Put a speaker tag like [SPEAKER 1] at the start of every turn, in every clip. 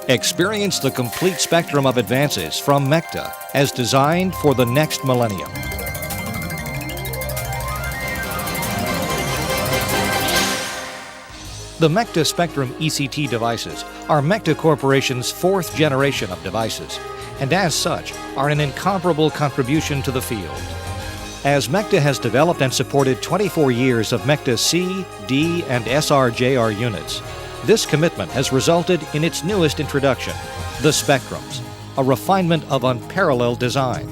[SPEAKER 1] Experience the complete spectrum of advances from MECTA as designed for the next millennium. The MECTA Spectrum ECT devices are MECTA Corporation's fourth generation of devices, and as such are an incomparable contribution to the field. As MECTA has developed and supported 24 years of MECTA C, D, and SR/JR units, this commitment has resulted in its newest introduction, the Spectrums, a refinement of unparalleled design.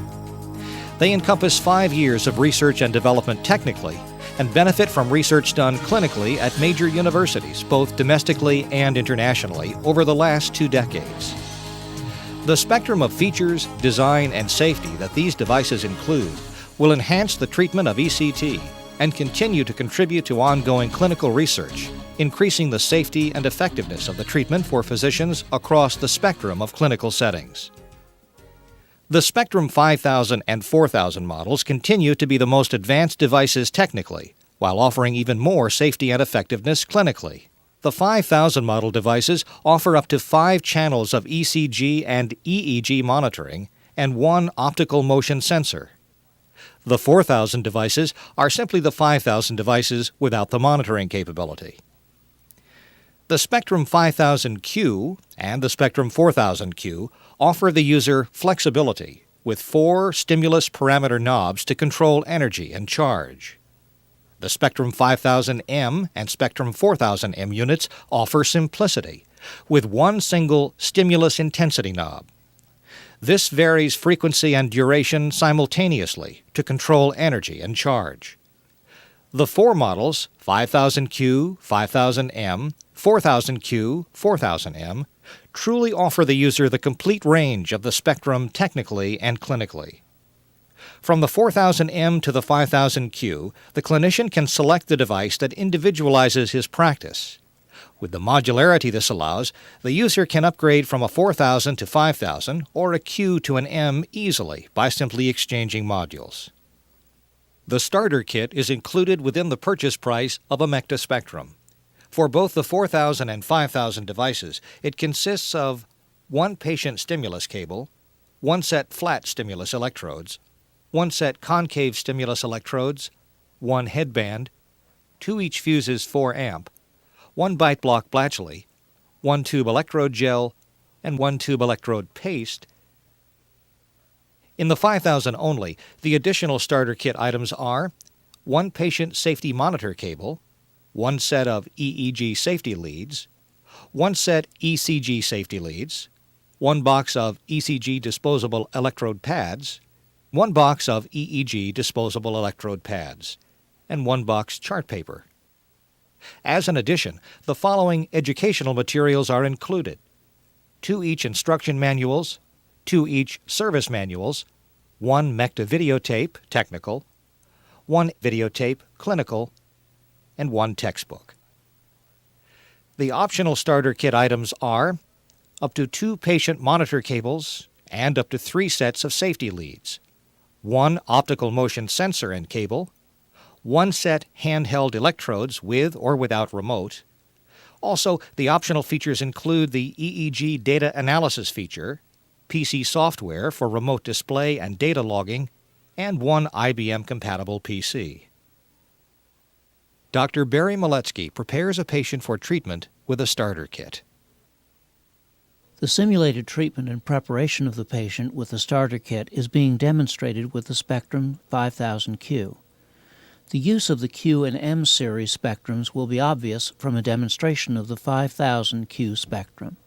[SPEAKER 1] They encompass 5 years of research and development technically and benefit from research done clinically at major universities, both domestically and internationally, over the last 2 decades. The spectrum of features, design, and safety that these devices include will enhance the treatment of ECT and continue to contribute to ongoing clinical research, increasing the safety and effectiveness of the treatment for physicians across the spectrum of clinical settings. The Spectrum 5000 and 4000 models continue to be the most advanced devices technically, while offering even more safety and effectiveness clinically. The 5000 model devices offer up to 5 channels of ECG and EEG monitoring and 1 optical motion sensor. The 4000 devices are simply the 5000 devices without the monitoring capability. The Spectrum 5000Q and the Spectrum 4000Q offer the user flexibility with 4 stimulus parameter knobs to control energy and charge. The Spectrum 5000M and Spectrum 4000M units offer simplicity with 1 single stimulus intensity knob. This varies frequency and duration simultaneously to control energy and charge. The 4 models, 5000Q, 5000M, 4000Q, 4000M, truly offer the user the complete range of the spectrum technically and clinically. From the 4000M to the 5000Q, the clinician can select the device that individualizes his practice. With the modularity this allows, the user can upgrade from a 4000 to 5000 or a Q to an M easily by simply exchanging modules. The starter kit is included within the purchase price of a MECTA Spectrum. For both the 4000 and 5000 devices, it consists of 1 patient stimulus cable, 1 set flat stimulus electrodes, 1 set concave stimulus electrodes, 1 headband, 2 each fuses 4 amp, 1 bite block Blatchley, 1 tube electrode gel, and 1 tube electrode paste. In the 5000 only, the additional starter kit items are 1 patient safety monitor cable, 1 set of EEG safety leads, 1 set ECG safety leads, 1 box of ECG disposable electrode pads, 1 box of EEG disposable electrode pads, and 1 box chart paper. As an addition, the following educational materials are included: 2 each instruction manuals, 2 each service manuals, 1 MECTA videotape, technical, 1 videotape, clinical, and 1 textbook. The optional starter kit items are up to 2 patient monitor cables and up to 3 sets of safety leads, 1 optical motion sensor and cable, 1 set handheld electrodes with or without remote. Also, the optional features include the EEG data analysis feature, PC software for remote display and data logging, and 1 IBM-compatible PC. Dr. Barry Maletsky prepares a patient for treatment with a starter kit.
[SPEAKER 2] The simulated treatment and preparation of the patient with the starter kit is being demonstrated with the Spectrum 5000Q. The use of the Q and M series spectrums will be obvious from a demonstration of the 5000Q spectrum.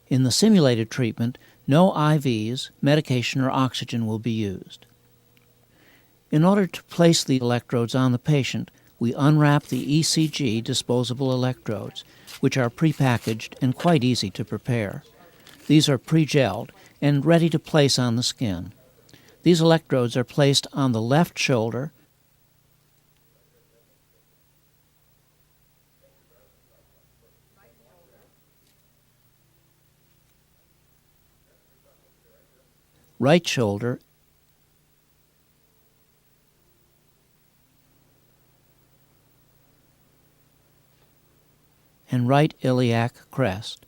[SPEAKER 2] In the simulated treatment, no IVs, medication, or oxygen will be used. In order to place the electrodes on the patient, we unwrap the ECG disposable electrodes, which are prepackaged and quite easy to prepare. These are pre-gelled and ready to place on the skin. These electrodes are placed on the left shoulder, right shoulder, and right iliac crest.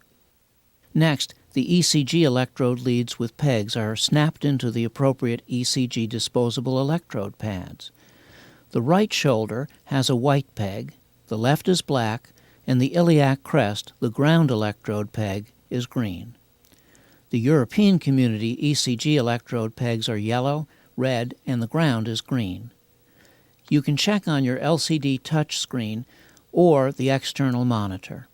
[SPEAKER 2] Next, The ECG electrode leads with pegs are snapped into the appropriate ECG disposable electrode pads. The right shoulder has a white peg, the left is black, and the iliac crest, the ground electrode peg, is green. The European Community ECG electrode pegs are yellow, red, and the ground is green. You can check on your LCD touch screen or the external monitor.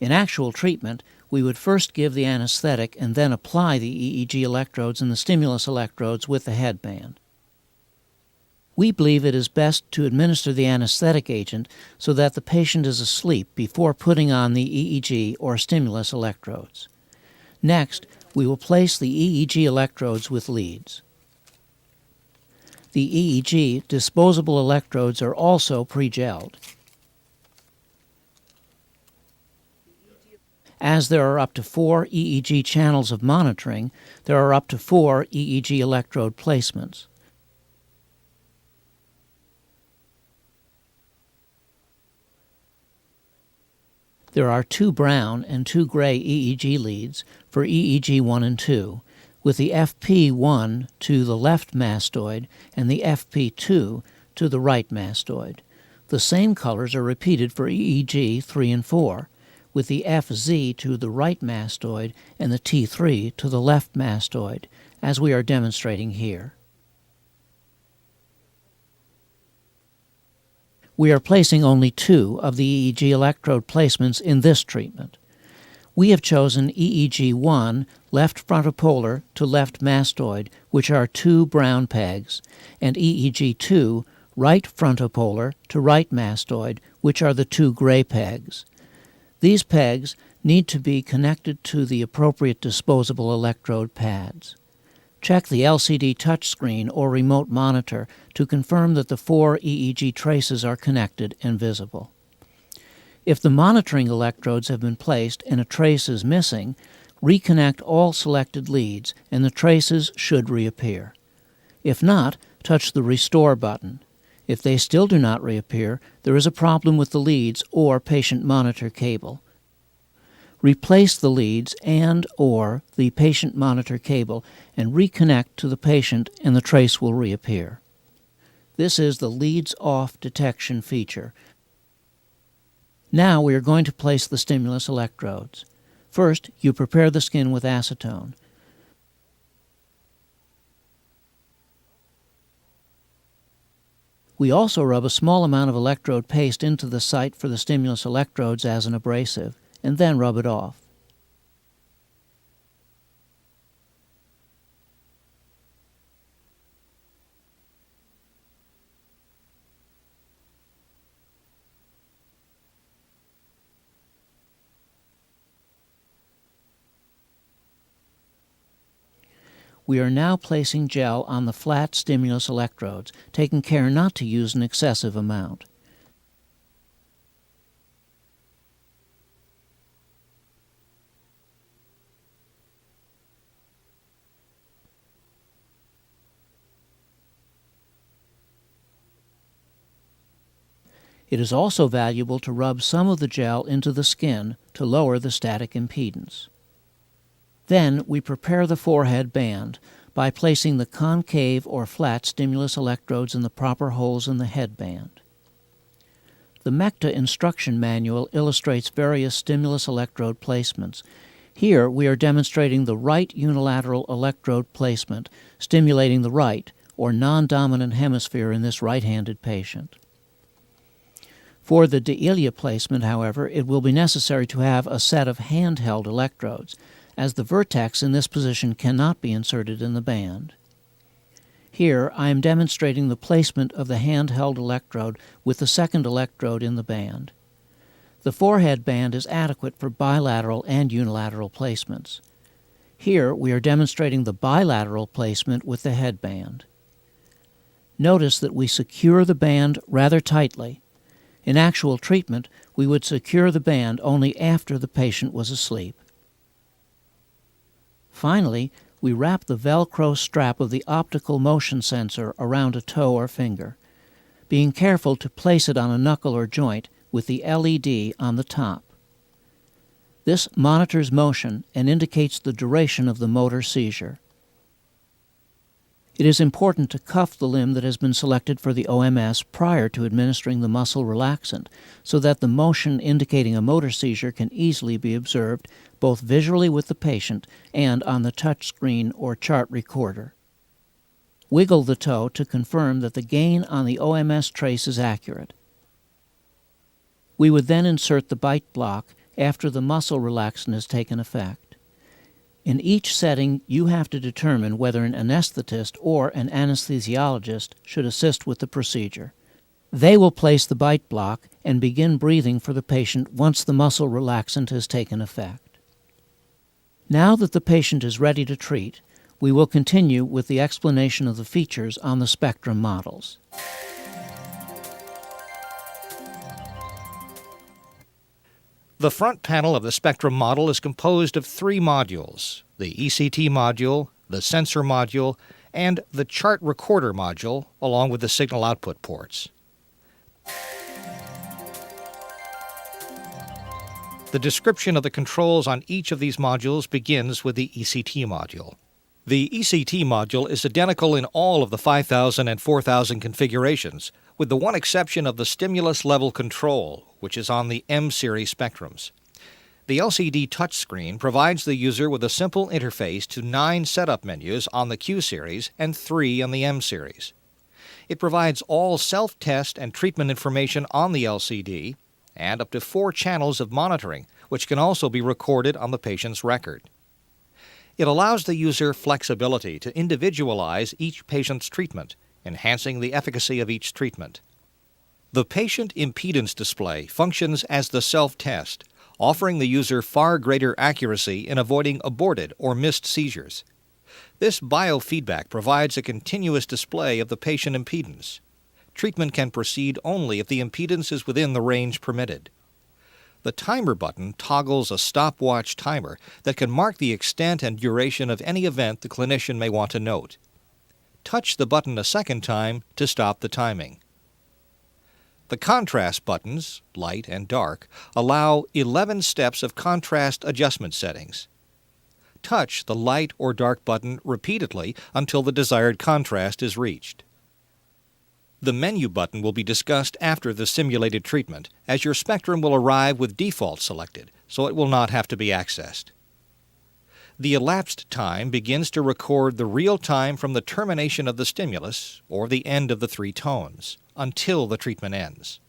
[SPEAKER 2] In actual treatment, we would first give the anesthetic and then apply the EEG electrodes and the stimulus electrodes with the headband. We believe it is best to administer the anesthetic agent so that the patient is asleep before putting on the EEG or stimulus electrodes. Next, we will place the EEG electrodes with leads. The EEG disposable electrodes are also pre-gelled. As there are up to 4 EEG channels of monitoring, there are up to 4 EEG electrode placements. There are 2 brown and 2 gray EEG leads for EEG 1 and 2, with the FP1 to the left mastoid and the FP2 to the right mastoid. The same colors are repeated for EEG 3 and 4, with the FZ to the right mastoid and the T3 to the left mastoid, as we are demonstrating here. We are placing only 2 of the EEG electrode placements in this treatment. We have chosen EEG 1 left frontopolar to left mastoid, which are 2 brown pegs, and EEG 2 right frontopolar to right mastoid, which are the 2 gray pegs. These pegs need to be connected to the appropriate disposable electrode pads. Check the LCD touchscreen or remote monitor to confirm that the 4 EEG traces are connected and visible. If the monitoring electrodes have been placed and a trace is missing, reconnect all selected leads and the traces should reappear. If not, touch the Restore button. If they still do not reappear, there is a problem with the leads or patient monitor cable. Replace the leads and/or the patient monitor cable and reconnect to the patient and the trace will reappear. This is the leads off detection feature. Now we are going to place the stimulus electrodes. First, you prepare the skin with acetone. We also rub a small amount of electrode paste into the site for the stimulus electrodes as an abrasive, and then rub it off. We are now placing gel on the flat stimulus electrodes, taking care not to use an excessive amount. It is also valuable to rub some of the gel into the skin to lower the static impedance. Then we prepare the forehead band by placing the concave or flat stimulus electrodes in the proper holes in the headband. The MECTA instruction manual illustrates various stimulus electrode placements. Here we are demonstrating the right unilateral electrode placement, stimulating the right or non-dominant hemisphere in this right-handed patient. For the D'Elia placement, however, it will be necessary to have a set of handheld electrodes, as the vertex in this position cannot be inserted in the band. Here I am demonstrating the placement of the handheld electrode with the second electrode in the band. The forehead band is adequate for bilateral and unilateral placements. Here we are demonstrating the bilateral placement with the headband. Notice that we secure the band rather tightly. In actual treatment, we would secure the band only after the patient was asleep. Finally, we wrap the Velcro strap of the optical motion sensor around a toe or finger, being careful to place it on a knuckle or joint with the LED on the top. This monitors motion and indicates the duration of the motor seizure. It is important to cuff the limb that has been selected for the OMS prior to administering the muscle relaxant so that the motion indicating a motor seizure can easily be observed both visually with the patient and on the touch screen or chart recorder. Wiggle the toe to confirm that the gain on the OMS trace is accurate. We would then insert the bite block after the muscle relaxant has taken effect. In each setting, you have to determine whether an anesthetist or an anesthesiologist should assist with the procedure. They will place the bite block and begin breathing for the patient once the muscle relaxant has taken effect. Now that the patient is ready to treat, we will continue with the explanation of the features on the spectrum models.
[SPEAKER 1] The front panel of the spectrum model is composed of 3 modules: the ECT module, the sensor module, and the chart recorder module, along with the signal output ports. The description of the controls on each of these modules begins with the ECT module. The ECT module is identical in all of the 5000 and 4000 configurations, with the one exception of the stimulus level control, which is on the M-series spectrums. The LCD touchscreen provides the user with a simple interface to 9 setup menus on the Q-series and 3 on the M-series. It provides all self-test and treatment information on the LCD and up to 4 channels of monitoring, which can also be recorded on the patient's record. It allows the user flexibility to individualize each patient's treatment, enhancing the efficacy of each treatment. The patient impedance display functions as the self-test, offering the user far greater accuracy in avoiding aborted or missed seizures. This biofeedback provides a continuous display of the patient impedance. Treatment can proceed only if the impedance is within the range permitted. The timer button toggles a stopwatch timer that can mark the extent and duration of any event the clinician may want to note. Touch the button a second time to stop the timing. The contrast buttons, light and dark, allow 11 steps of contrast adjustment settings. Touch the light or dark button repeatedly until the desired contrast is reached. The menu button will be discussed after the simulated treatment, as your spectrum will arrive with default selected, so it will not have to be accessed. The elapsed time begins to record the real time from the termination of the stimulus, or the end of the 3 tones, until the treatment ends.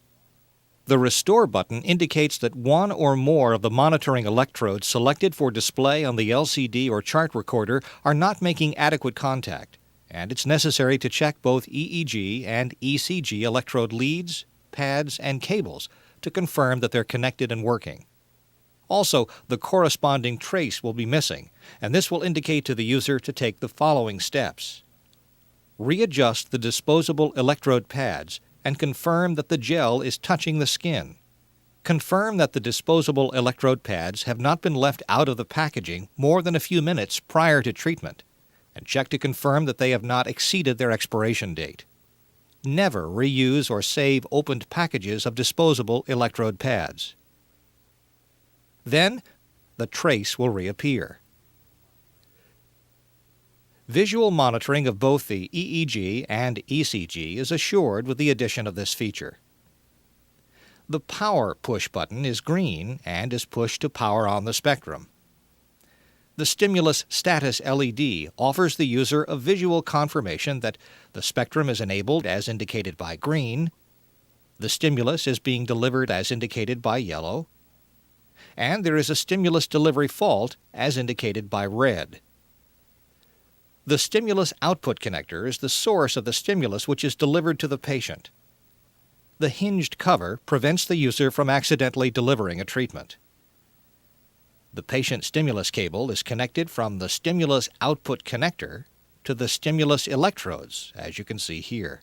[SPEAKER 1] The Restore button indicates that one or more of the monitoring electrodes selected for display on the LCD or chart recorder are not making adequate contact, and it's necessary to check both EEG and ECG electrode leads, pads, and cables to confirm that they're connected and working. Also, the corresponding trace will be missing, and this will indicate to the user to take the following steps. Readjust the disposable electrode pads and confirm that the gel is touching the skin. Confirm that the disposable electrode pads have not been left out of the packaging more than a few minutes prior to treatment, and check to confirm that they have not exceeded their expiration date. Never reuse or save opened packages of disposable electrode pads. Then, the trace will reappear. Visual monitoring of both the EEG and ECG is assured with the addition of this feature. The Power push button is green and is pushed to power on the spectrum. The Stimulus Status LED offers the user a visual confirmation that the spectrum is enabled as indicated by green, the stimulus is being delivered as indicated by yellow, and there is a stimulus delivery fault as indicated by red. The stimulus output connector is the source of the stimulus which is delivered to the patient. The hinged cover prevents the user from accidentally delivering a treatment. The patient stimulus cable is connected from the stimulus output connector to the stimulus electrodes, as you can see here.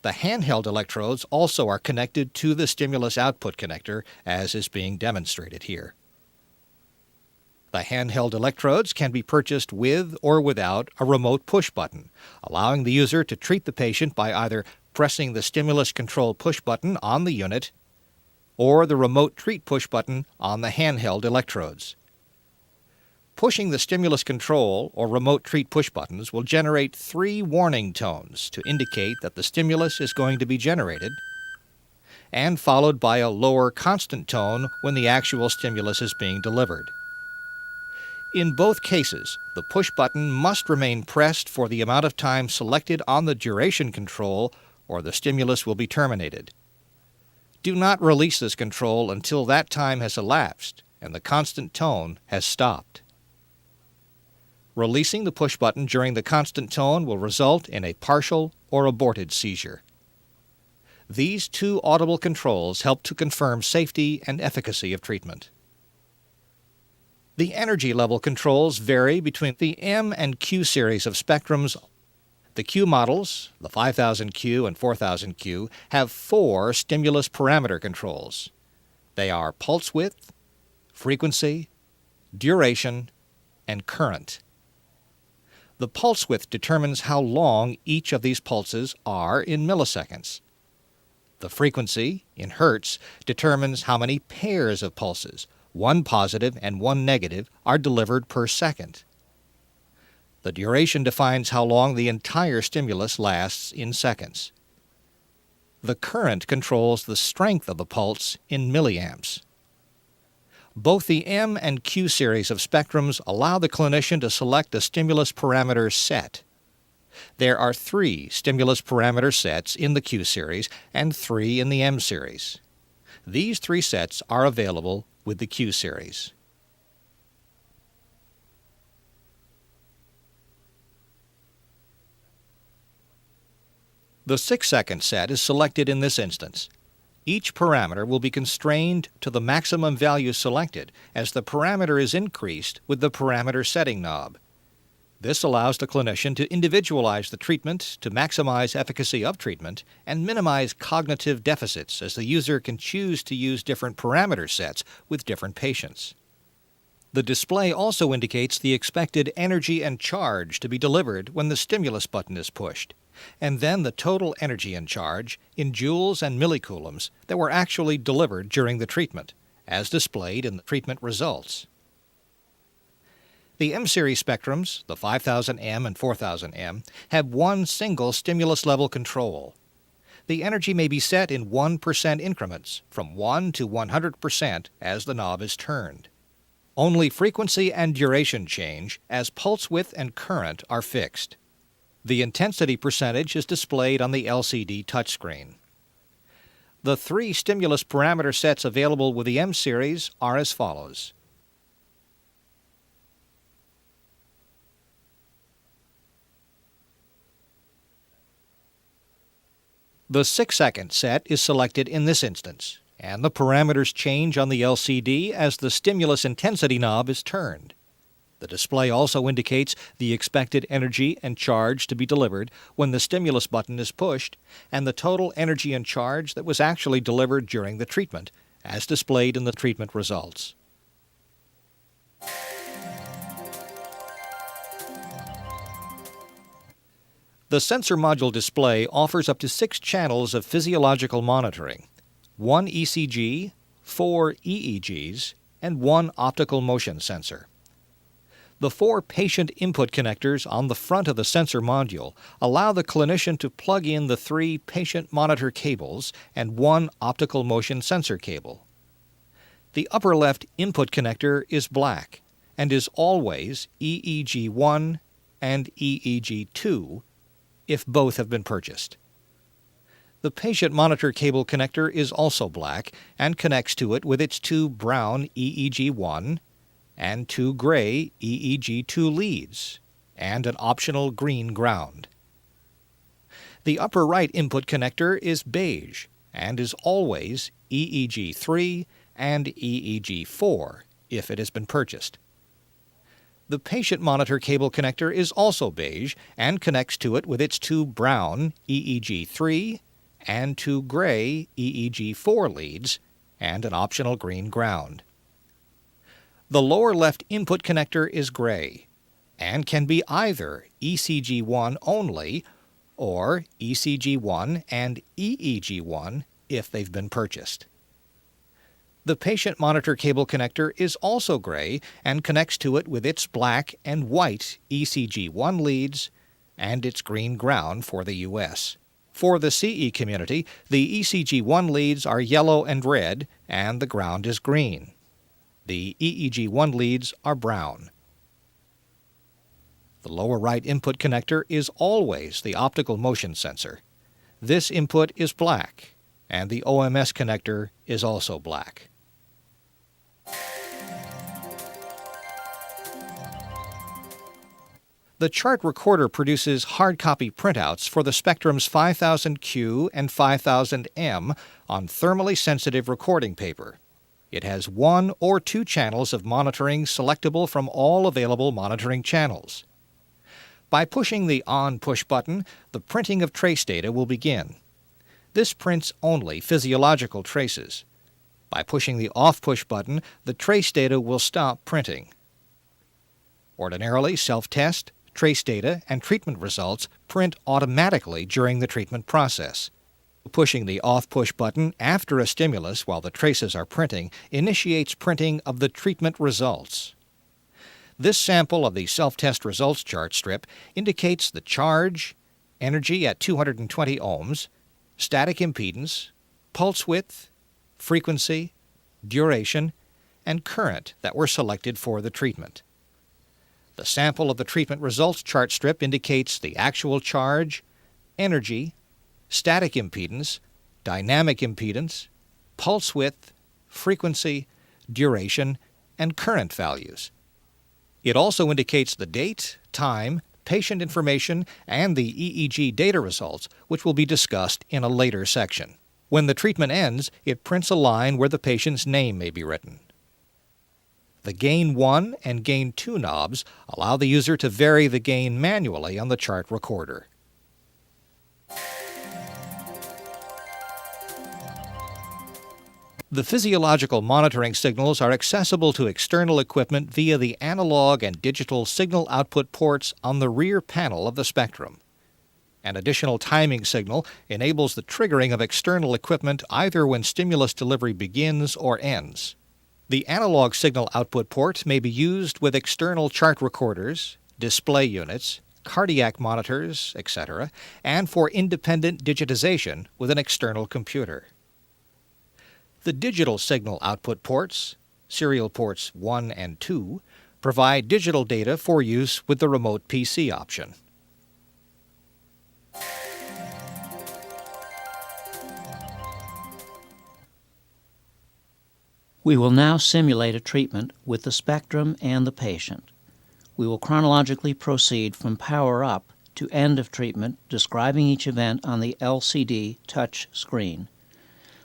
[SPEAKER 1] The handheld electrodes also are connected to the stimulus output connector, as is being demonstrated here. The handheld electrodes can be purchased with or without a remote push button, allowing the user to treat the patient by either pressing the stimulus control push button on the unit or the remote treat push button on the handheld electrodes. Pushing the stimulus control or remote treat push buttons will generate 3 warning tones to indicate that the stimulus is going to be generated, and followed by a lower constant tone when the actual stimulus is being delivered. In both cases, the push button must remain pressed for the amount of time selected on the duration control, or the stimulus will be terminated. Do not release this control until that time has elapsed and the constant tone has stopped. Releasing the push button during the constant tone will result in a partial or aborted seizure. These 2 audible controls help to confirm safety and efficacy of treatment. The energy level controls vary between the M and Q series of spectrums. The Q models, the 5000Q and 4000Q, have 4 stimulus parameter controls. They are pulse width, frequency, duration, and current. The pulse width determines how long each of these pulses are in milliseconds. The frequency, in hertz, determines how many pairs of pulses, 1 positive and 1 negative, are delivered per second. The duration defines how long the entire stimulus lasts in seconds. The current controls the strength of the pulse in milliamps. Both the M and Q series of spectrums allow the clinician to select a stimulus parameter set. There are 3 stimulus parameter sets in the Q series and 3 in the M series. These 3 sets are available with the Q series. The 6-second set is selected in this instance. Each parameter will be constrained to the maximum value selected as the parameter is increased with the parameter setting knob. This allows the clinician to individualize the treatment to maximize efficacy of treatment and minimize cognitive deficits, as the user can choose to use different parameter sets with different patients. The display also indicates the expected energy and charge to be delivered when the stimulus button is pushed, and then the total energy and charge in joules and millicoulombs that were actually delivered during the treatment, as displayed in the treatment results. The M-series spectrums, the 5000M and 4000M, have 1 single stimulus level control. The energy may be set in 1% increments, from 1 to 100% as the knob is turned. Only frequency and duration change, as pulse width and current, are fixed. The intensity percentage is displayed on the LCD touchscreen. The 3 stimulus parameter sets available with the M-series are as follows. The 6-second set is selected in this instance, and the parameters change on the LCD as the stimulus intensity knob is turned. The display also indicates the expected energy and charge to be delivered when the stimulus button is pushed, and the total energy and charge that was actually delivered during the treatment, as displayed in the treatment results. The sensor module display offers up to 6 channels of physiological monitoring, 1 ECG, 4 EEGs, and 1 optical motion sensor. The 4 patient input connectors on the front of the sensor module allow the clinician to plug in the 3 patient monitor cables and 1 optical motion sensor cable. The upper left input connector is black and is always EEG1 and EEG2 if both have been purchased. The patient monitor cable connector is also black and connects to it with its 2 brown EEG1 and 2 gray EEG2 leads, and an optional green ground. The upper right input connector is beige and is always EEG3 and EEG4 if it has been purchased. The patient monitor cable connector is also beige and connects to it with its 2 brown EEG3 and 2 gray EEG4 leads and an optional green ground. The lower left input connector is gray and can be either ECG1 only or ECG1 and EEG1 if they've been purchased. The patient monitor cable connector is also gray and connects to it with its black and white ECG1 leads and its green ground for the U.S. For the CE community, the ECG1 leads are yellow and red, and the ground is green. The EEG1 leads are brown. The lower right input connector is always the optical motion sensor. This input is black, and the OMS connector is also black. The chart recorder produces hard copy printouts for the Spectrum's 5000Q and 5000M on thermally sensitive recording paper. It has 1 or 2 channels of monitoring selectable from all available monitoring channels. By pushing the On push button, the printing of trace data will begin. This prints only physiological traces. By pushing the Off push button, the trace data will stop printing. Ordinarily, self-test, trace data, and treatment results print automatically during the treatment process. Pushing the Off push button after a stimulus while the traces are printing initiates printing of the treatment results. This sample of the self-test results chart strip indicates the charge, energy at 220 ohms, static impedance, pulse width, frequency, duration, and current that were selected for the treatment. The sample of the treatment results chart strip indicates the actual charge, energy, static impedance, dynamic impedance, pulse width, frequency, duration, and current values. It also indicates the date, time, patient information, and the EEG data results, which will be discussed in a later section. When the treatment ends, it prints a line where the patient's name may be written. The Gain 1 and Gain 2 knobs allow the user to vary the gain manually on the chart recorder. The physiological monitoring signals are accessible to external equipment via the analog and digital signal output ports on the rear panel of the Spectrum. An additional timing signal enables the triggering of external equipment either when stimulus delivery begins or ends. The analog signal output port may be used with external chart recorders, display units, cardiac monitors, etc., and for independent digitization with an external computer. The digital signal output ports, serial ports 1 and 2, provide digital data for use with the remote PC option.
[SPEAKER 2] We will now simulate a treatment with the Spectrum and the patient. We will chronologically proceed from power up to end of treatment, describing each event on the LCD touch screen.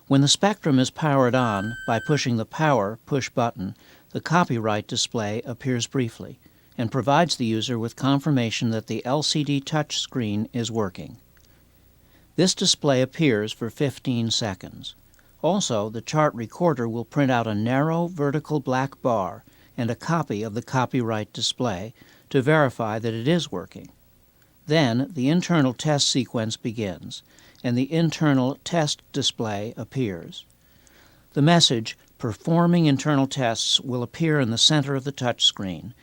[SPEAKER 2] When the Spectrum is powered on by pushing the Power push button, the copyright display appears briefly and provides the user with confirmation that the LCD touch screen is working. This display appears for 15 seconds. Also, the chart recorder will print out a narrow vertical black bar and a copy of the copyright display to verify that it is working. Then, the internal test sequence begins, and the internal test display appears. The message, "Performing internal tests," will appear in the center of the touch screen.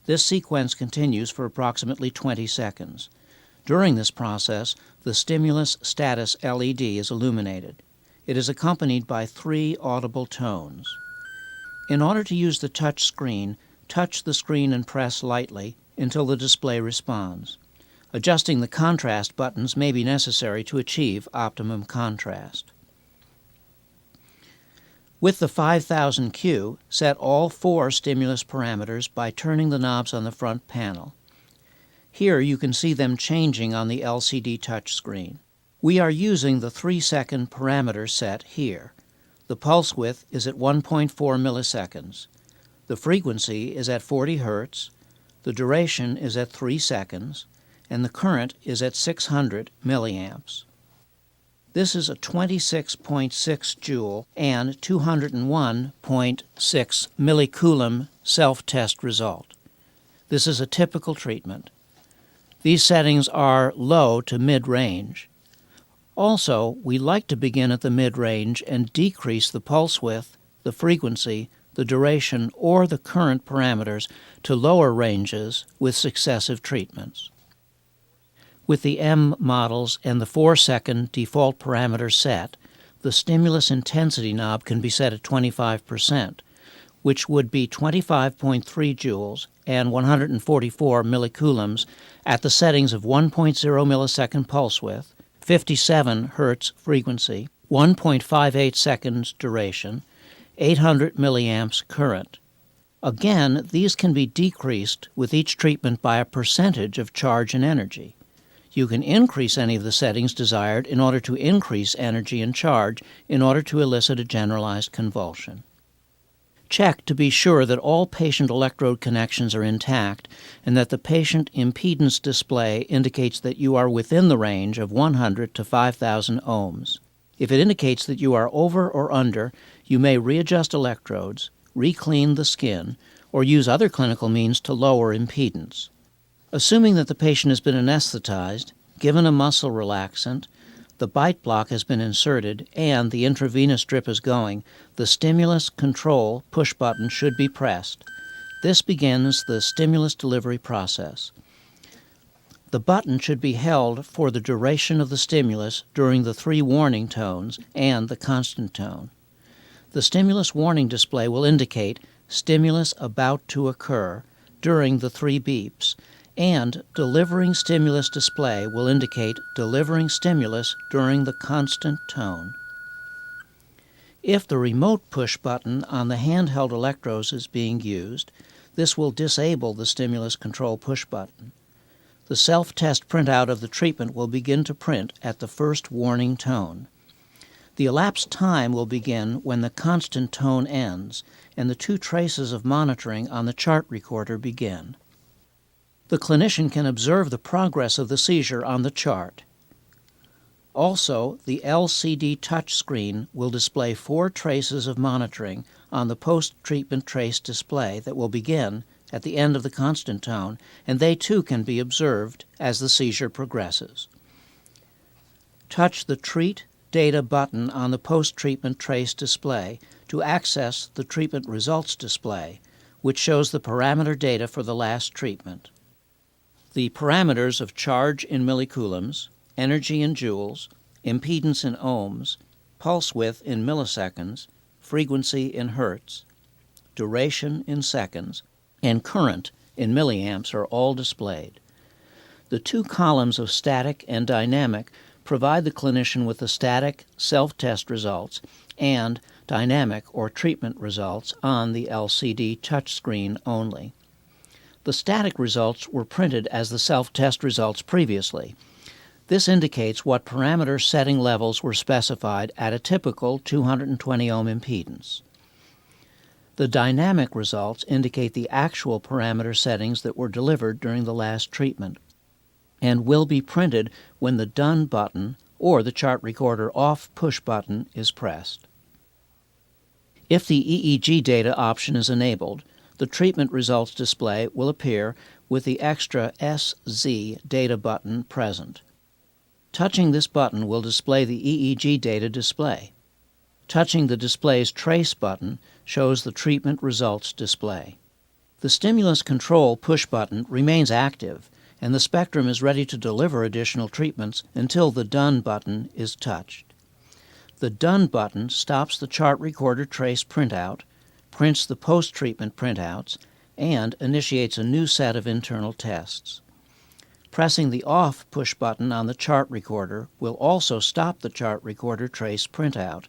[SPEAKER 2] This sequence continues for approximately 20 seconds. During this process, the stimulus status LED is illuminated. It is accompanied by 3 audible tones. In order to use the touch screen, touch the screen and press lightly until the display responds. Adjusting the contrast buttons may be necessary to achieve optimum contrast. With the 5000Q, set all 4 stimulus parameters by turning the knobs on the front panel. Here you can see them changing on the LCD touch screen. We are using the 3-second parameter set here. The pulse width is at 1.4 milliseconds. The frequency is at 40 Hz. The duration is at 3 seconds. And the current is at 600 milliamps. This is a 26.6 joule and 201.6 millicoulomb self-test result. This is a typical treatment. These settings are low to mid-range. Also, we like to begin at the mid-range and decrease the pulse width, the frequency, the duration, or the current parameters to lower ranges with successive treatments. With the M models and the 4-second default parameter set, the stimulus intensity knob can be set at 25%, which would be 25.3 joules and 144 millicoulombs at the settings of 1.0 millisecond pulse width, 57 Hz frequency, 1.58 seconds duration, 800 milliamps current. Again, these can be decreased with each treatment by a percentage of charge and energy. You can increase any of the settings desired in order to increase energy and charge in order to elicit a generalized convulsion. Check to be sure that all patient electrode connections are intact and that the patient impedance display indicates that you are within the range of 100 to 5,000 ohms. If it indicates that you are over or under, you may readjust electrodes, re-clean the skin, or use other clinical means to lower impedance. Assuming that the patient has been anesthetized, given a muscle relaxant, the bite block has been inserted, and the intravenous drip is going, the stimulus control push button should be pressed. This begins the stimulus delivery process. The button should be held for the duration of the stimulus during the 3 warning tones and the constant tone. The stimulus warning display will indicate stimulus about to occur during the 3 beeps, and delivering stimulus display will indicate delivering stimulus during the constant tone. If the remote push button on the handheld electrodes is being used, this will disable the stimulus control push button. The self-test printout of the treatment will begin to print at the first warning tone. The elapsed time will begin when the constant tone ends, and the 2 traces of monitoring on the chart recorder begin. The clinician can observe the progress of the seizure on the chart. Also, the LCD touchscreen will display 4 traces of monitoring on the post-treatment trace display that will begin at the end of the constant tone, and they too can be observed as the seizure progresses. Touch the Treat Data button on the post-treatment trace display to access the treatment results display, which shows the parameter data for the last treatment. The parameters of charge in millicoulombs, energy in joules, impedance in ohms, pulse width in milliseconds, frequency in hertz, duration in seconds, and current in milliamps are all displayed. The 2 columns of static and dynamic provide the clinician with the static self-test results and dynamic or treatment results on the LCD touchscreen only. The static results were printed as the self-test results previously. This indicates what parameter setting levels were specified at a typical 220 ohm impedance. The dynamic results indicate the actual parameter settings that were delivered during the last treatment and will be printed when the Done button or the chart recorder off push button is pressed. If the EEG data option is enabled, the treatment results display will appear with the extra SZ data button present. Touching this button will display the EEG data display. Touching the display's Trace button shows the treatment results display. The stimulus control push button remains active, and the Spectrum is ready to deliver additional treatments until the Done button is touched. The Done button stops the chart recorder trace printout, prints the post-treatment printouts, and initiates a new set of internal tests. Pressing the Off push button on the chart recorder will also stop the chart recorder trace printout,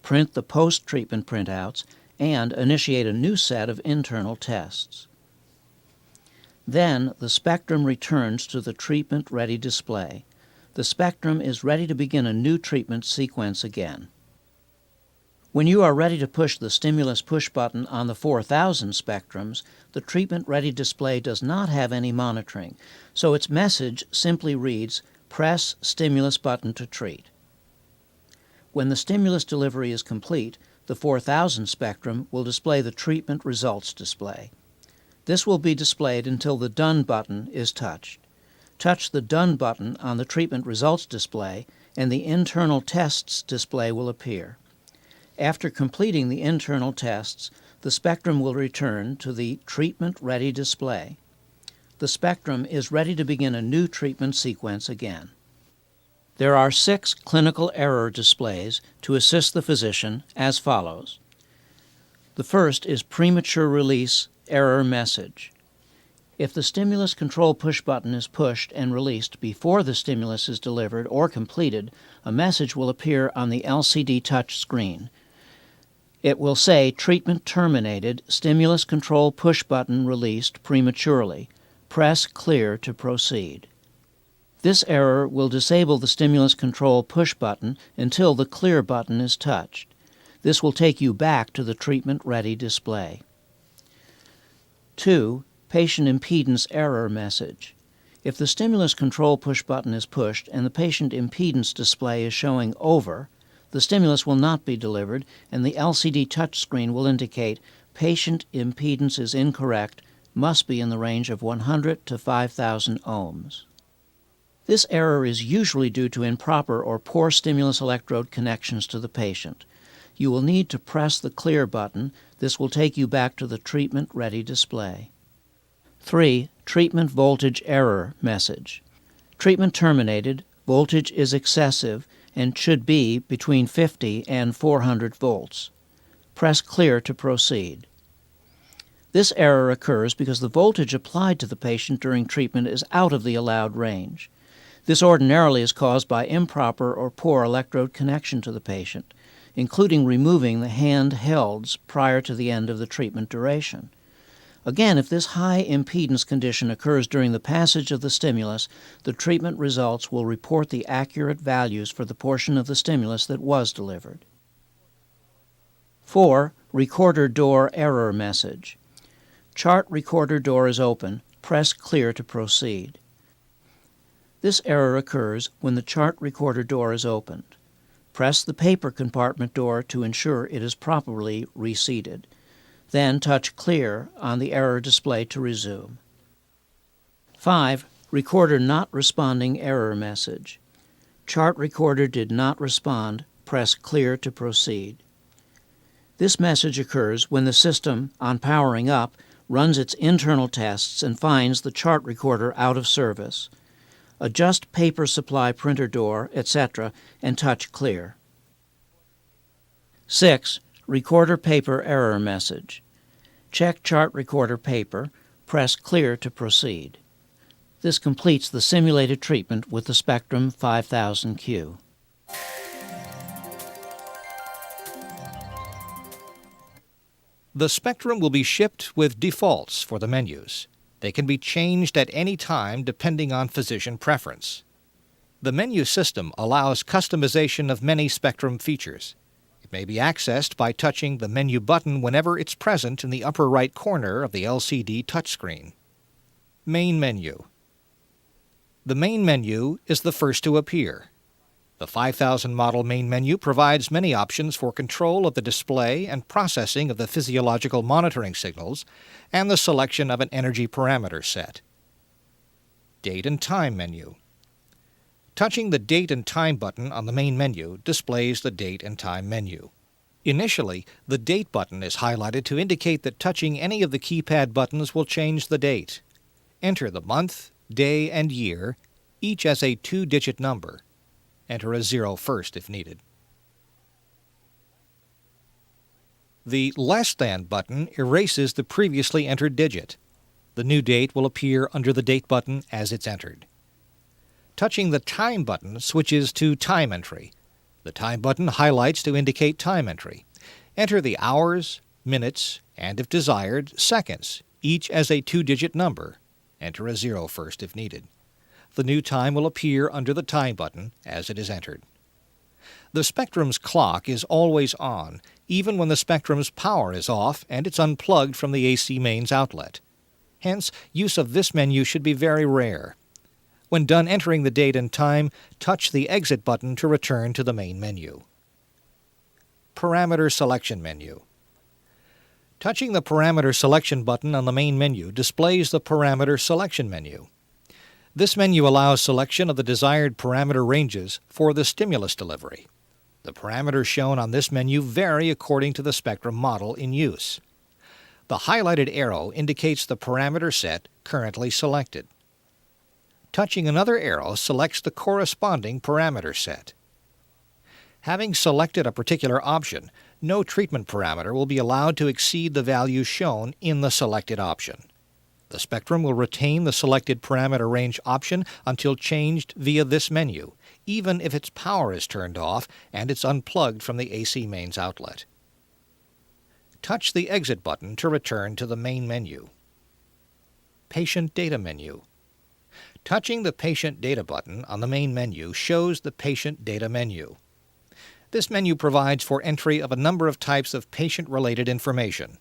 [SPEAKER 2] print the post-treatment printouts, and initiate a new set of internal tests. Then the Spectrum returns to the treatment-ready display. The Spectrum is ready to begin a new treatment sequence again. When you are ready to push the stimulus push button on the 4000 Spectrums, the treatment-ready display does not have any monitoring, so its message simply reads, "Press stimulus button to treat." When the stimulus delivery is complete, the 4000 Spectrum will display the treatment results display. This will be displayed until the Done button is touched. Touch the Done button on the treatment results display, and the internal tests display will appear. After completing the internal tests, the spectrum will return to the treatment-ready display. The spectrum is ready to begin a new treatment sequence again. There are 6 clinical error displays to assist the physician as follows. The first is premature release error message. If the stimulus control push button is pushed and released before the stimulus is delivered or completed, a message will appear on the LCD touch screen. It will say treatment terminated, stimulus control push button released prematurely. Press clear to proceed. This error will disable the stimulus control push button until the clear button is touched. This will take you back to the treatment-ready display. 2. Patient impedance error message. If the stimulus control push button is pushed and the patient impedance display is showing over, the stimulus will not be delivered and the LCD touchscreen will indicate patient impedance is incorrect, must be in the range of 100 to 5,000 ohms. This error is usually due to improper or poor stimulus electrode connections to the patient. You will need to press the clear button. This will take you back to the treatment-ready display. 3. Treatment voltage error message. Treatment terminated, voltage is excessive and should be between 50 and 400 volts. Press clear to proceed. This error occurs because the voltage applied to the patient during treatment is out of the allowed range. This ordinarily is caused by improper or poor electrode connection to the patient, including removing the handhelds prior to the end of the treatment duration. Again, if this high impedance condition occurs during the passage of the stimulus, the treatment results will report the accurate values for the portion of the stimulus that was delivered. 4. Recorder door error message. Chart recorder door is open. Press clear to proceed. This error occurs when the chart recorder door is opened. Press the paper compartment door to ensure it is properly reseated. Then touch clear on the error display to resume. 5. Recorder not responding error message. Chart recorder did not respond. Press clear to proceed. This message occurs when the system, on powering up, runs its internal tests and finds the chart recorder out of service. Adjust paper supply printer door, etc., and touch clear. 6. Recorder paper error message. Check chart recorder paper. Press clear to proceed. This completes the simulated treatment with the Spectrum 5000Q.
[SPEAKER 1] The Spectrum will be shipped with defaults for the menus. They can be changed at any time depending on physician preference. The menu system allows customization of many Spectrum features. It may be accessed by touching the menu button whenever it's present in the upper right corner of the LCD touchscreen. Main menu. The main menu is the first to appear. The 5000 model main menu provides many options for control of the display and processing of the physiological monitoring signals and the selection of an energy parameter set. Date and time menu. Touching the Date and Time button on the main menu displays the Date and Time menu. Initially, the Date button is highlighted to indicate that touching any of the keypad buttons will change the date. Enter the month, day, and year, each as a 2-digit number. Enter a 0 first if needed. The less than button erases the previously entered digit. The new date will appear under the Date button as it's entered. Touching the Time button switches to Time entry. The Time button highlights to indicate time entry. Enter the hours, minutes, and if desired, seconds, each as a 2-digit number. Enter a 0 first if needed. The new time will appear under the Time button as it is entered. The Spectrum's clock is always on, even when the Spectrum's power is off and it's unplugged from the AC mains outlet. Hence, use of this menu should be very rare. When done entering the date and time, touch the Exit button to return to the main menu. Parameter Selection menu. Touching the Parameter Selection button on the main menu displays the Parameter Selection menu. This menu allows selection of the desired parameter ranges for the stimulus delivery. The parameters shown on this menu vary according to the spectrum model in use. The highlighted arrow indicates the parameter set currently selected. Touching another arrow selects the corresponding parameter set. Having selected a particular option, no treatment parameter will be allowed to exceed the value shown in the selected option. The spectrum will retain the selected parameter range option until changed via this menu, even if its power is turned off and it's unplugged from the AC mains outlet. Touch the Exit button to return to the main menu. Patient Data menu. Touching the Patient Data button on the main menu shows the Patient Data menu. This menu provides for entry of a number of types of patient-related information.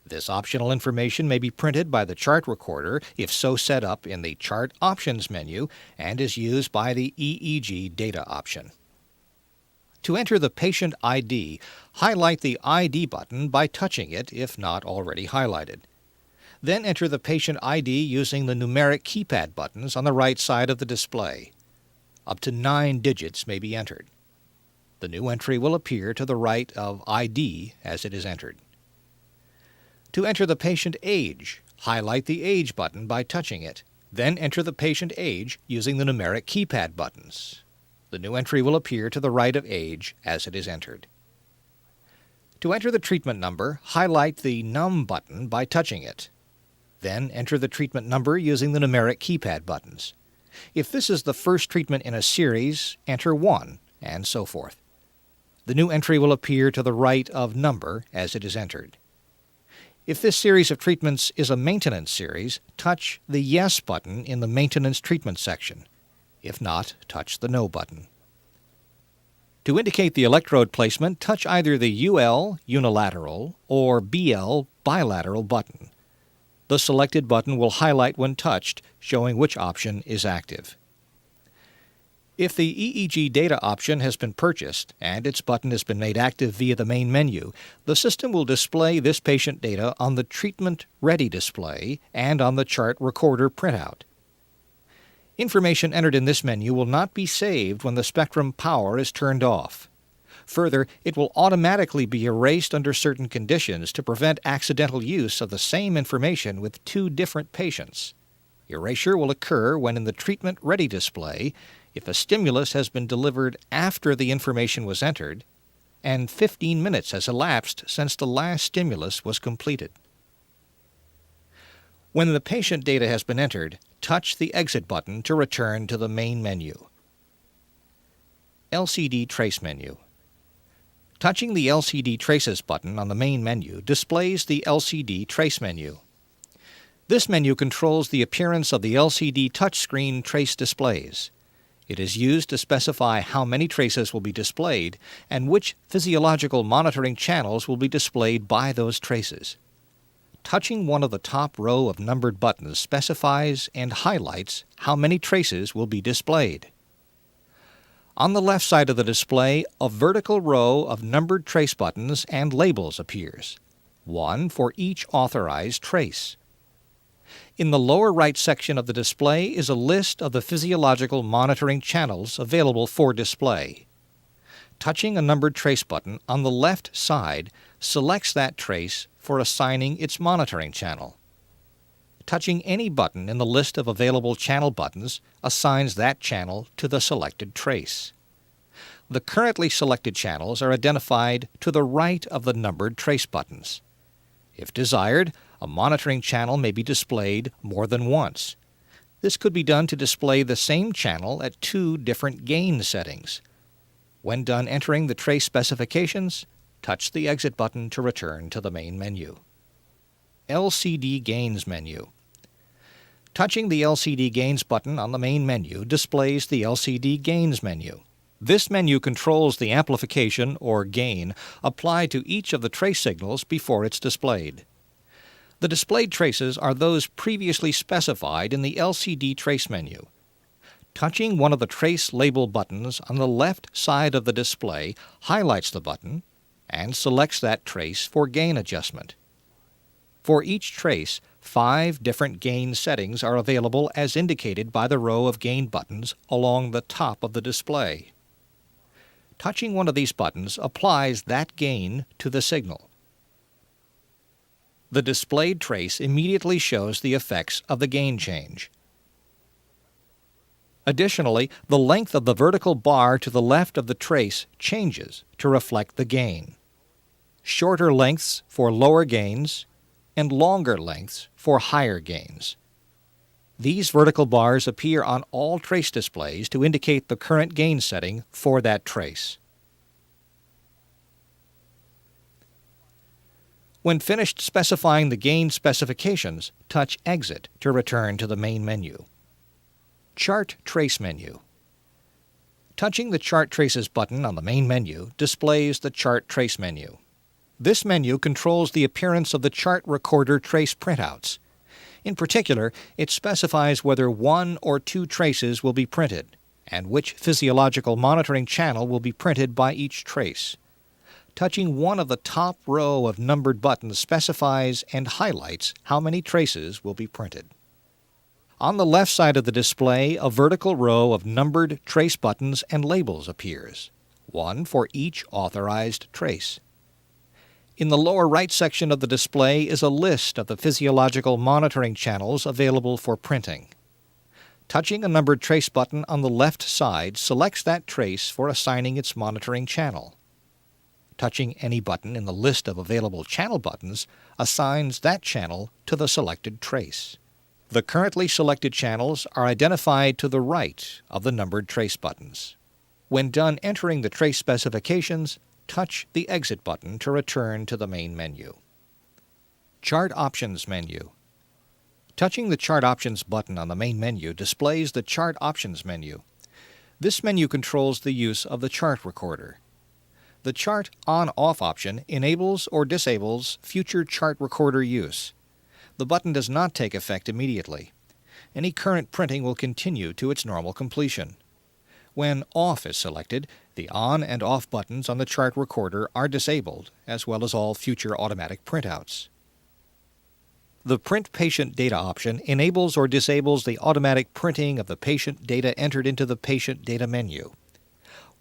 [SPEAKER 1] This optional information may be printed by the chart recorder if so set up in the Chart Options menu and is used by the EEG Data option. To enter the patient ID, highlight the ID button by touching it if not already highlighted. Then enter the patient ID using the numeric keypad buttons on the right side of the display. Up to 9 digits may be entered. The new entry will appear to the right of ID as it is entered. To enter the patient age, highlight the Age button by touching it. Then enter the patient age using the numeric keypad buttons. The new entry will appear to the right of Age as it is entered. To enter the treatment number, highlight the Num button by touching it. Then enter the treatment number using the numeric keypad buttons. If this is the first treatment in a series, enter 1, and so forth. The new entry will appear to the right of Number as it is entered. If this series of treatments is a maintenance series, touch the Yes button in the Maintenance Treatment section. If not, touch the No button. To indicate the electrode placement, touch either the UL unilateral or BL bilateral button. The selected button will highlight when touched, showing which option is active. If the EEG Data option has been purchased and its button has been made active via the main menu, the system will display this patient data on the Treatment Ready display and on the chart recorder printout. Information entered in this menu will not be saved when the spectrum power is turned off. Further, it will automatically be erased under certain conditions to prevent accidental use of the same information with 2 different patients. Erasure will occur when in the Treatment Ready display, if a stimulus has been delivered after the information was entered, and 15 minutes has elapsed since the last stimulus was completed. When the patient data has been entered, touch the Exit button to return to the main menu. LCD Trace menu. Touching the LCD Traces button on the main menu displays the LCD Trace menu. This menu controls the appearance of the LCD touchscreen trace displays. It is used to specify how many traces will be displayed and which physiological monitoring channels will be displayed by those traces. Touching one of the top row of numbered buttons specifies and highlights how many traces will be displayed. On the left side of the display, a vertical row of numbered trace buttons and labels appears, one for each authorized trace. In the lower right section of the display is a list of the physiological monitoring channels available for display. Touching a numbered trace button on the left side selects that trace for assigning its monitoring channel. Touching any button in the list of available channel buttons assigns that channel to the selected trace. The currently selected channels are identified to the right of the numbered trace buttons. If desired, a monitoring channel may be displayed more than once. This could be done to display the same channel at 2 different gain settings. When done entering the trace specifications, touch the Exit button to return to the main menu. LCD Gains menu. Touching the LCD Gains button on the main menu displays the LCD Gains menu. This menu controls the amplification or gain applied to each of the trace signals before it's displayed. The displayed traces are those previously specified in the LCD Trace menu. Touching one of the trace label buttons on the left side of the display highlights the button and selects that trace for gain adjustment. For each trace, 5 different gain settings are available as indicated by the row of gain buttons along the top of the display. Touching one of these buttons applies that gain to the signal. The displayed trace immediately shows the effects of the gain change. Additionally, the length of the vertical bar to the left of the trace changes to reflect the gain. Shorter lengths for lower gains and longer lengths for higher gains. These vertical bars appear on all trace displays to indicate the current gain setting for that trace. When finished specifying the gain specifications, touch Exit to return to the main menu. Chart Trace menu. Touching the Chart Traces button on the main menu displays the Chart Trace menu. This menu controls the appearance of the chart recorder trace printouts. In particular, it specifies whether one or two traces will be printed, and which physiological monitoring channel will be printed by each trace. Touching one of the top row of numbered buttons specifies and highlights how many traces will be printed. On the left side of the display, a vertical row of numbered trace buttons and labels appears, one for each authorized trace. In the lower right section of the display is a list of the physiological monitoring channels available for printing. Touching a numbered trace button on the left side selects that trace for assigning its monitoring channel. Touching any button in the list of available channel buttons assigns that channel to the selected trace. The currently selected channels are identified to the right of the numbered trace buttons. When done entering the trace specifications, touch the Exit button to return to the main menu. Chart Options menu. Touching the Chart Options button on the main menu displays the Chart Options menu. This menu controls the use of the chart recorder. The Chart On-Off option enables or disables future chart recorder use. The button does not take effect immediately. Any current printing will continue to its normal completion. When Off is selected, the On and Off buttons on the chart recorder are disabled, as well as all future automatic printouts. The Print Patient Data option enables or disables the automatic printing of the patient data entered into the Patient Data menu.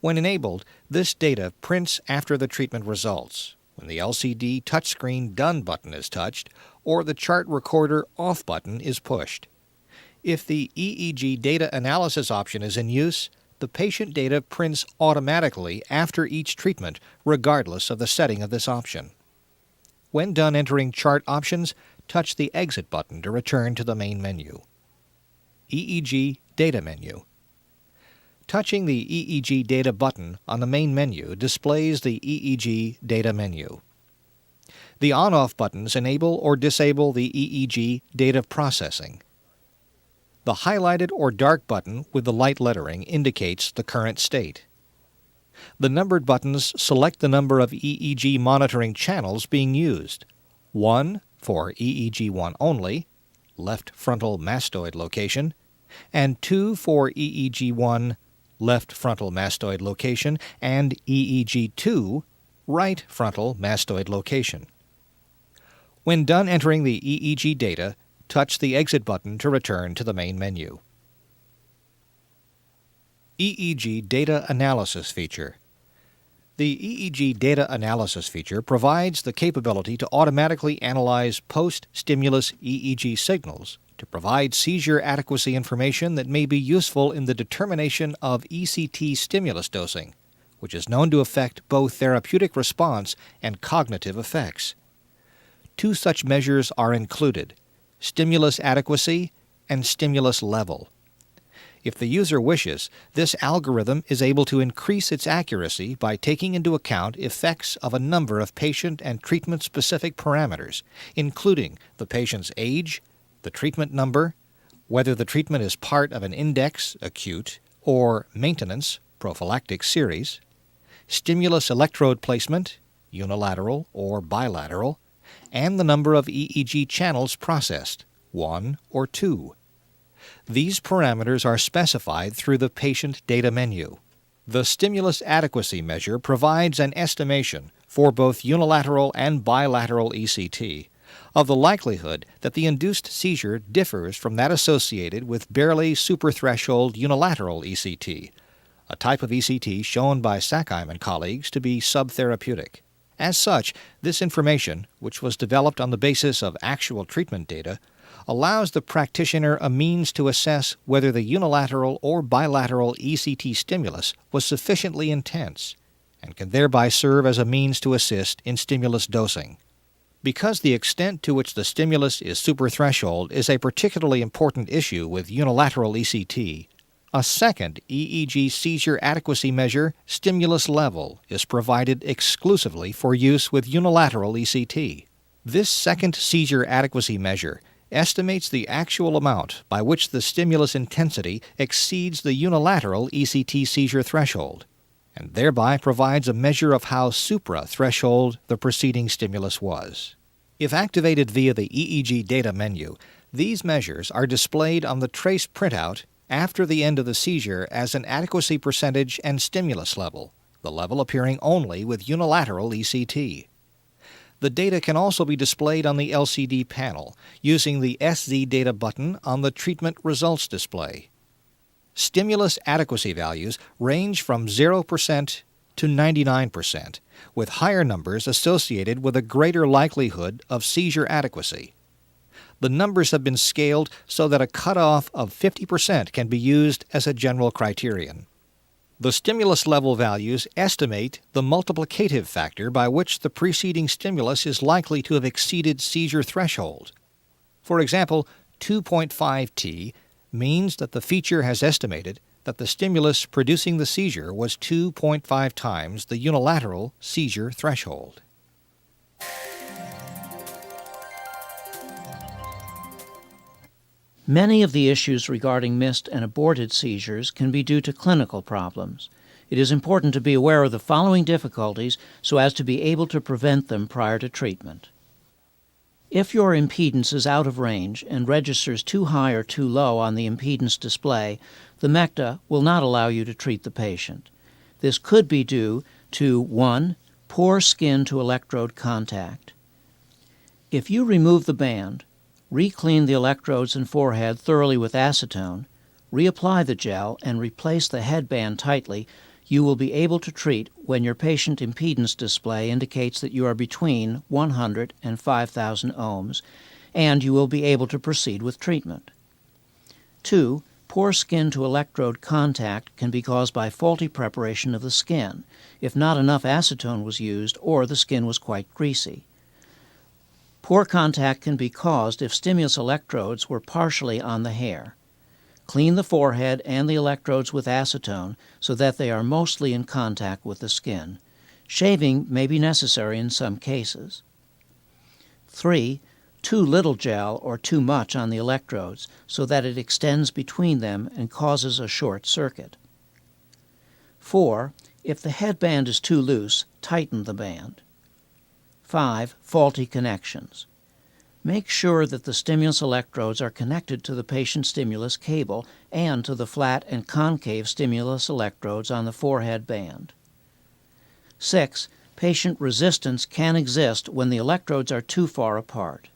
[SPEAKER 1] When enabled, this data prints after the treatment results, when the LCD touchscreen Done button is touched or the chart recorder Off button is pushed. If the EEG Data Analysis option is in use, the patient data prints automatically after each treatment, regardless of the setting of this option. When done entering chart options, touch the Exit button to return to the main menu. EEG Data menu. Touching the EEG Data button on the main menu displays the EEG Data menu. The On-Off buttons enable or disable the EEG data processing. The highlighted or dark button with the light lettering indicates the current state. The numbered buttons select the number of EEG monitoring channels being used. 1 for EEG1 only, left frontal mastoid location, and 2 for EEG1, left frontal mastoid location, and EEG2, right frontal mastoid location. When done entering the EEG data, touch the Exit button to return to the main menu. EEG Data Analysis feature. The EEG Data Analysis feature provides the capability to automatically analyze post-stimulus EEG signals to provide seizure adequacy information that may be useful in the determination of ECT stimulus dosing, which is known to affect both therapeutic response and cognitive effects. Two such measures are included: stimulus adequacy and stimulus level. If the user wishes, this algorithm is able to increase its accuracy by taking into account effects of a number of patient and treatment-specific parameters, including the patient's age, the treatment number, whether the treatment is part of an index, acute, or maintenance, prophylactic series, stimulus electrode placement, unilateral or bilateral, and the number of EEG channels processed, 1 or 2. These parameters are specified through the Patient Data menu. The Stimulus Adequacy measure provides an estimation for both unilateral and bilateral ECT of the likelihood that the induced seizure differs from that associated with barely suprathreshold unilateral ECT, a type of ECT shown by Sackheim and colleagues to be subtherapeutic. As such, this information, which was developed on the basis of actual treatment data, allows the practitioner a means to assess whether the unilateral or bilateral ECT stimulus was sufficiently intense, and can thereby serve as a means to assist in stimulus dosing. Because the extent to which the stimulus is suprathreshold is a particularly important issue with unilateral ECT, a second EEG seizure adequacy measure, stimulus level, is provided exclusively for use with unilateral ECT. This second seizure adequacy measure estimates the actual amount by which the stimulus intensity exceeds the unilateral ECT seizure threshold, and thereby provides a measure of how supra-threshold the preceding stimulus was. If activated via the EEG data menu, these measures are displayed on the trace printout after the end of the seizure as an adequacy percentage and stimulus level, the level appearing only with unilateral ECT. The data can also be displayed on the LCD panel using the SZ Data button on the treatment results display. Stimulus adequacy values range from 0% to 99%, with higher numbers associated with a greater likelihood of seizure adequacy. The numbers have been scaled so that a cutoff of 50% can be used as a general criterion. The stimulus level values estimate the multiplicative factor by which the preceding stimulus is likely to have exceeded seizure threshold. For example, 2.5T means that the feature has estimated that the stimulus producing the seizure was 2.5 times the unilateral seizure threshold.
[SPEAKER 2] Many of the issues regarding missed and aborted seizures can be due to clinical problems. It is important to be aware of the following difficulties so as to be able to prevent them prior to treatment. If your impedance is out of range and registers too high or too low on the impedance display, the MECTA will not allow you to treat the patient. This could be due to 1. Poor skin to electrode contact. If you remove the band, re-clean the electrodes and forehead thoroughly with acetone, reapply the gel, and replace the headband tightly, you will be able to treat when your patient impedance display indicates that you are between 100 and 5,000 ohms, and you will be able to proceed with treatment. 2. Poor skin to electrode contact can be caused by faulty preparation of the skin, if not enough acetone was used or the skin was quite greasy. Poor contact can be caused if stimulus electrodes were partially on the hair. Clean the forehead and the electrodes with acetone so that they are mostly in contact with the skin. Shaving may be necessary in some cases. 3. Too little gel or too much on the electrodes so that it extends between them and causes a short circuit. 4. If the headband is too loose, tighten the band. 5. Faulty connections. Make sure that the stimulus electrodes are connected to the patient stimulus cable and to the flat and concave stimulus electrodes on the forehead band. 6. Patient resistance can exist when the electrodes are too far apart.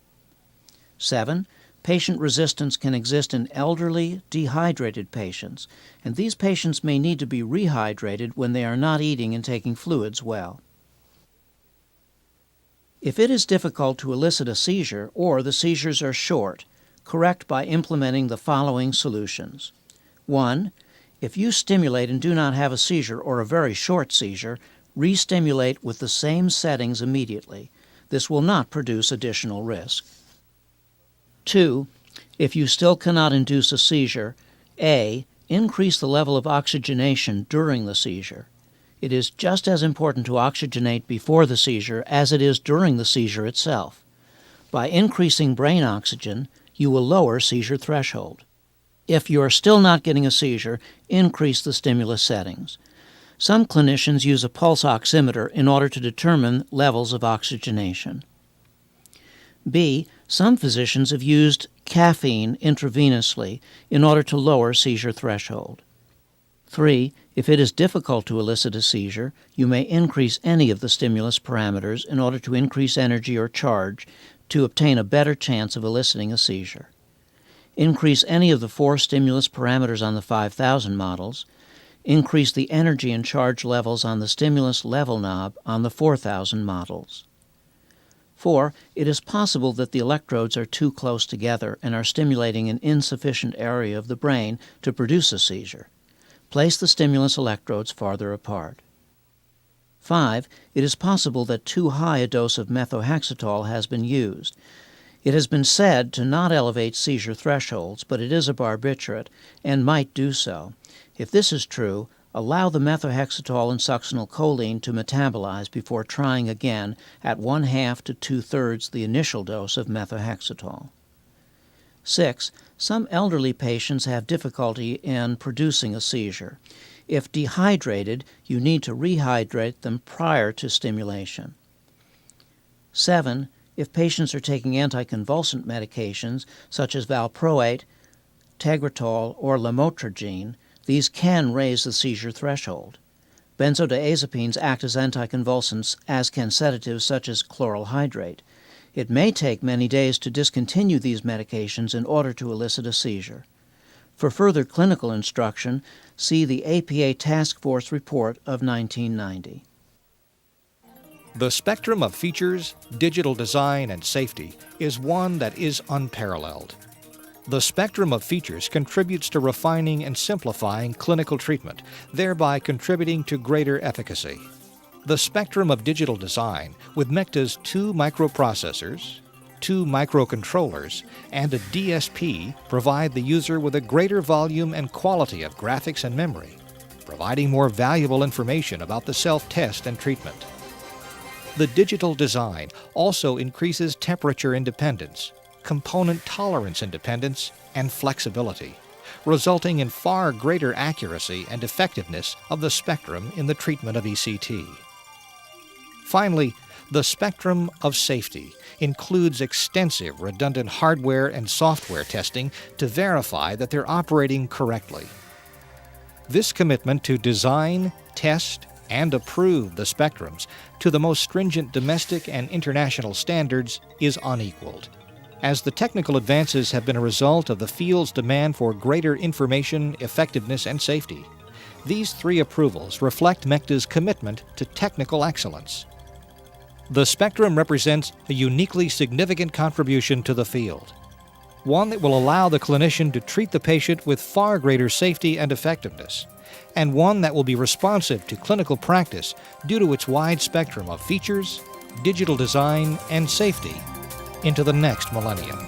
[SPEAKER 2] 7. Patient resistance can exist in elderly, dehydrated patients, and these patients may need to be rehydrated when they are not eating and taking fluids well. If it is difficult to elicit a seizure or the seizures are short, correct by implementing the following solutions. 1. If you stimulate and do not have a seizure or a very short seizure, re-stimulate with the same settings immediately. This will not produce additional risk. 2. If you still cannot induce a seizure, A. Increase the level of oxygenation during the seizure. It is just as important to oxygenate before the seizure as it is during the seizure itself. By increasing brain oxygen, you will lower seizure threshold. If you are still not getting a seizure, increase the stimulus settings. Some clinicians use a pulse oximeter in order to determine levels of oxygenation. B. Some physicians have used caffeine intravenously in order to lower seizure threshold. 3. If it is difficult to elicit a seizure, you may increase any of the stimulus parameters in order to increase energy or charge to obtain a better chance of eliciting a seizure. Increase any of the 4 stimulus parameters on the 5000 models. Increase the energy and charge levels on the stimulus level knob on the 4000 models. 4. It is possible that the electrodes are too close together and are stimulating an insufficient area of the brain to produce a seizure. Place the stimulus electrodes farther apart. 5. It is possible that too high a dose of methohexital has been used. It has been said to not elevate seizure thresholds, but it is a barbiturate and might do so. If this is true, allow the methohexital and succinylcholine to metabolize before trying again at 1/2 to 2/3 the initial dose of methohexital. 6. Some elderly patients have difficulty in producing a seizure. If dehydrated, you need to rehydrate them prior to stimulation. 7. If patients are taking anticonvulsant medications such as valproate, Tegretol, or lamotrigine, these can raise the seizure threshold. Benzodiazepines act as anticonvulsants, as can sedatives such as chloral hydrate. It may take many days to discontinue these medications in order to elicit a seizure. For further clinical instruction, see the APA Task Force report of 1990.
[SPEAKER 1] The spectrum of features, digital design, and safety is one that is unparalleled. The spectrum of features contributes to refining and simplifying clinical treatment, thereby contributing to greater efficacy. The spectrum of digital design, with MECTA's 2 microprocessors, 2 microcontrollers, and a DSP, provide the user with a greater volume and quality of graphics and memory, providing more valuable information about the self-test and treatment. The digital design also increases temperature independence, component tolerance independence, and flexibility, resulting in far greater accuracy and effectiveness of the spectrum in the treatment of ECT. Finally, the spectrum of safety includes extensive redundant hardware and software testing to verify that they're operating correctly. This commitment to design, test, and approve the spectrums to the most stringent domestic and international standards is unequaled, as the technical advances have been a result of the field's demand for greater information, effectiveness, and safety. These 3 approvals reflect MECTA's commitment to technical excellence. The spectrum represents a uniquely significant contribution to the field, one that will allow the clinician to treat the patient with far greater safety and effectiveness, and one that will be responsive to clinical practice due to its wide spectrum of features, digital design, and safety into the next millennium.